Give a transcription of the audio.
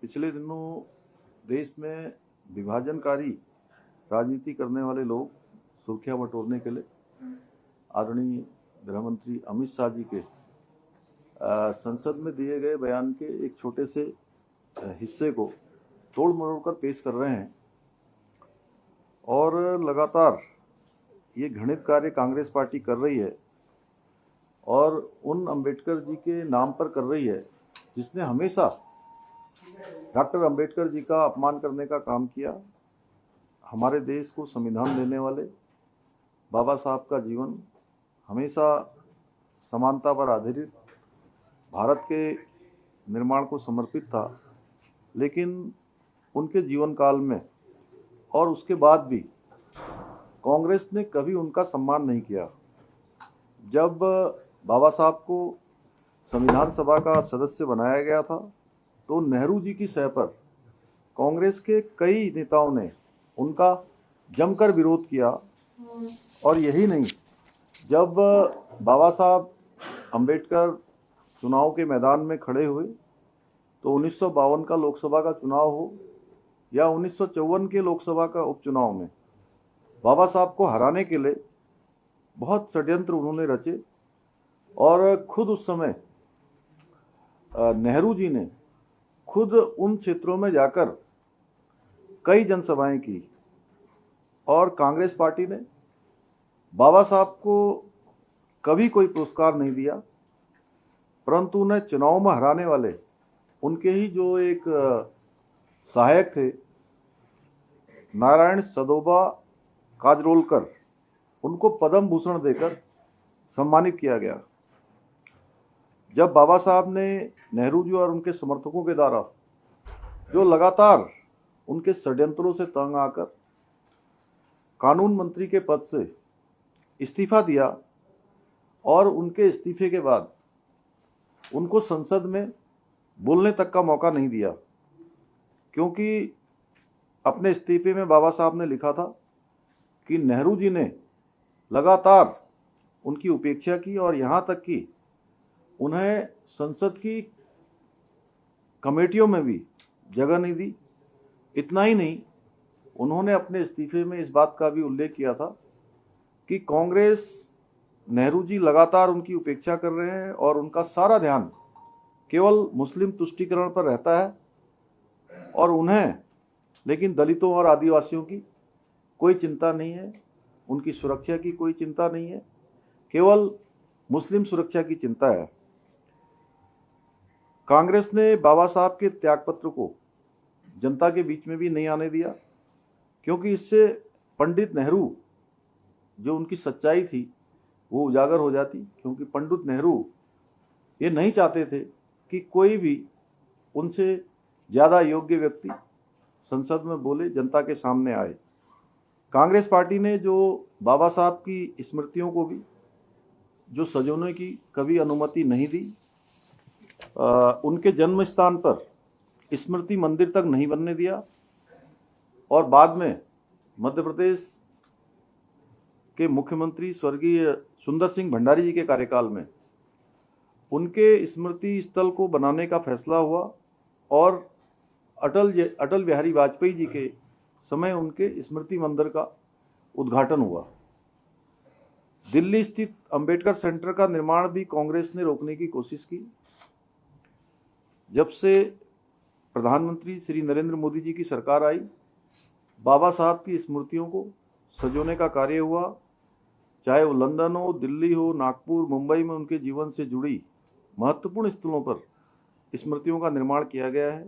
पिछले दिनों देश में विभाजनकारी राजनीति करने वाले लोग सुर्खियां बटोरने के लिए आदरणीय गृह मंत्री अमित शाह जी के संसद में दिए गए बयान के एक छोटे से हिस्से को तोड़ मरोड़ कर पेश कर रहे हैं और लगातार ये घृणित कार्य कांग्रेस पार्टी कर रही है और उन अंबेडकर जी के नाम पर कर रही है जिसने हमेशा डॉक्टर अंबेडकर जी का अपमान करने का काम किया। हमारे देश को संविधान देने वाले बाबा साहब का जीवन हमेशा समानता पर आधारित भारत के निर्माण को समर्पित था, लेकिन उनके जीवन काल में और उसके बाद भी कांग्रेस ने कभी उनका सम्मान नहीं किया। जब बाबा साहब को संविधान सभा का सदस्य बनाया गया था तो नेहरू जी की सह पर कांग्रेस के कई नेताओं ने उनका जमकर विरोध किया। और यही नहीं, जब बाबा साहब अंबेडकर चुनाव के मैदान में खड़े हुए तो 1952 का लोकसभा का चुनाव हो या 1954 के लोकसभा का उपचुनाव में बाबा साहब को हराने के लिए बहुत षड्यंत्र उन्होंने रचे और खुद उस समय नेहरू जी ने खुद उन क्षेत्रों में जाकर कई जनसभाएं की और कांग्रेस पार्टी ने बाबा साहब को कभी कोई पुरस्कार नहीं दिया, परंतु उन्हें चुनाव में हराने वाले उनके ही जो एक सहायक थे नारायण सदोबा काजरोलकर, उनको पद्म भूषण देकर सम्मानित किया गया। जब बाबा साहब ने नेहरू जी और उनके समर्थकों के द्वारा जो लगातार उनके षड्यंत्रों से तंग आकर कानून मंत्री के पद से इस्तीफा दिया और उनके इस्तीफे के बाद उनको संसद में बोलने तक का मौका नहीं दिया, क्योंकि अपने इस्तीफे में बाबा साहब ने लिखा था कि नेहरू जी ने लगातार उनकी उपेक्षा की और यहाँ तक कि उन्हें संसद की कमेटियों में भी जगह नहीं दी। इतना ही नहीं, उन्होंने अपने इस्तीफे में इस बात का भी उल्लेख किया था कि कांग्रेस नेहरू जी लगातार उनकी उपेक्षा कर रहे हैं और उनका सारा ध्यान केवल मुस्लिम तुष्टीकरण पर रहता है और उन्हें लेकिन दलितों और आदिवासियों की कोई चिंता नहीं है, उनकी सुरक्षा की कोई चिंता नहीं है, केवल मुस्लिम सुरक्षा की चिंता है। कांग्रेस ने बाबा साहब के त्यागपत्र को जनता के बीच में भी नहीं आने दिया, क्योंकि इससे पंडित नेहरू जो उनकी सच्चाई थी वो उजागर हो जाती। क्योंकि पंडित नेहरू ये नहीं चाहते थे कि कोई भी उनसे ज़्यादा योग्य व्यक्ति संसद में बोले, जनता के सामने आए। कांग्रेस पार्टी ने जो बाबा साहब की स्मृतियों को भी जो सजोने की कभी अनुमति नहीं दी, उनके जन्म स्थान पर स्मृति मंदिर तक नहीं बनने दिया और बाद में मध्य प्रदेश के मुख्यमंत्री स्वर्गीय सुंदर सिंह भंडारी जी के कार्यकाल में उनके स्मृति स्थल को बनाने का फैसला हुआ और अटल बिहारी वाजपेयी जी के समय उनके स्मृति मंदिर का उद्घाटन हुआ। दिल्ली स्थित अंबेडकर सेंटर का निर्माण भी कांग्रेस ने रोकने की कोशिश की। जब से प्रधानमंत्री श्री नरेंद्र मोदी जी की सरकार आई, बाबा साहब की स्मृतियों को सजोने का कार्य हुआ। चाहे वो लंदन हो, दिल्ली हो, नागपुर, मुंबई में उनके जीवन से जुड़ी महत्वपूर्ण स्थलों पर स्मृतियों का निर्माण किया गया है।